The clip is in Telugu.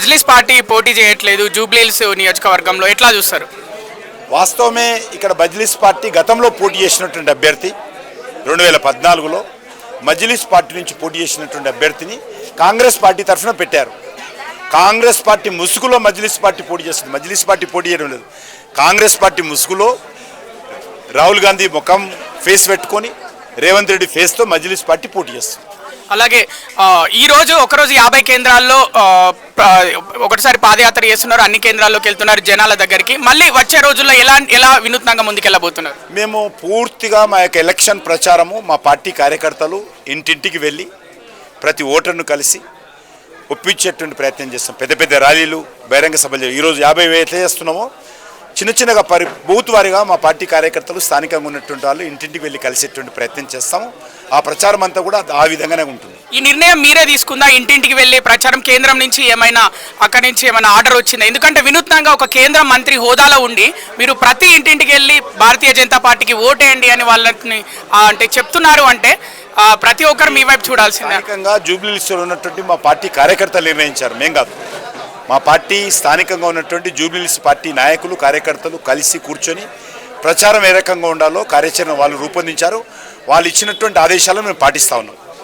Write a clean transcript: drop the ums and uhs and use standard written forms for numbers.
మజ్లిస్ పార్టీ పోటీ చేయట్లేదు జూబ్లీహిల్స్ నియోజకవర్గంలో, ఎట్లా చూస్తారు? వాస్తవమే, ఇక్కడ మజ్లిస్ పార్టీ గతంలో పోటీ చేసినటువంటి అభ్యర్థి 2014లో మజ్లిస్ పార్టీ నుంచి పోటీ చేసినటువంటి అభ్యర్థిని కాంగ్రెస్ పార్టీ తరఫున పెట్టారు. కాంగ్రెస్ పార్టీ ముసుగులో మజ్లిస్ పార్టీ పోటీ చేస్తుంది. మజ్లిస్ పార్టీ పోటీ చేయడం లేదు. కాంగ్రెస్ పార్టీ ముసుగులో రాహుల్ గాంధీ ముఖం ఫేస్ పెట్టుకొని రేవంత్ రెడ్డి ఫేస్తో మజ్లిస్ పార్టీ పోటీ చేస్తుంది. అలాగే ఈరోజు ఒకరోజు 50 కేంద్రాల్లో ఒకటిసారి పాదయాత్ర చేస్తున్నారు, అన్ని కేంద్రాల్లోకి వెళ్తున్నారు జనాల దగ్గరికి. మళ్ళీ వచ్చే రోజుల్లో ఎలా వినూత్నంగా ముందుకెళ్ళబోతున్నారు? మేము పూర్తిగా మా యొక్క ఎలక్షన్ ప్రచారము మా పార్టీ కార్యకర్తలు ఇంటింటికి వెళ్ళి ప్రతి ఓటర్ను కలిసి ఒప్పించేటువంటి ప్రయత్నం చేస్తాం. పెద్ద పెద్ద ర్యాలీలు, బహిరంగ సభలు ఈరోజు 50 ఎట్లా చేస్తున్నామో చిన్నగా బూత్ వారిగా మా పార్టీ కార్యకర్తలు స్థానికంగా ఉన్నటువంటి వాళ్ళు ఇంటింటికి వెళ్ళి కలిసేటువంటి ప్రయత్నం చేస్తాము. ఆ ప్రచారం అంతా కూడా ఆ విధంగానే ఉంటుంది. ఈ నిర్ణయం మీరే తీసుకుందా? ఇంటింటికి వెళ్ళి ప్రచారం కేంద్రం నుంచి అక్కడి నుంచి ఏమైనా ఆర్డర్ వచ్చిందా? ఎందుకంటే వినూత్నంగా ఒక కేంద్ర మంత్రి హోదాలో ఉండి మీరు ప్రతి ఇంటింటికి వెళ్ళి భారతీయ జనతా పార్టీకి ఓటేయండి అని వాళ్ళని అంటే చెప్తున్నారు అంటే ప్రతి ఒక్కరు మీ వైపు చూడాల్సిందే. స్థానికంగా జూబ్లీహిల్స్లో ఉన్నటువంటి మా పార్టీ కార్యకర్తలు నిర్ణయించారు, మేం కాదు. మా పార్టీ స్థానికంగా ఉన్నటువంటి జూబ్లీహిల్స్ పార్టీ నాయకులు కార్యకర్తలు కలిసి కూర్చొని ప్రచారం ఏ రకంగా ఉండాలో కార్యాచరణ వాళ్ళు రూపొందించారు. వాళ్ళు ఇచ్చినటువంటి ఆదేశాలను మేము పాటిస్తూ ఉన్నాం.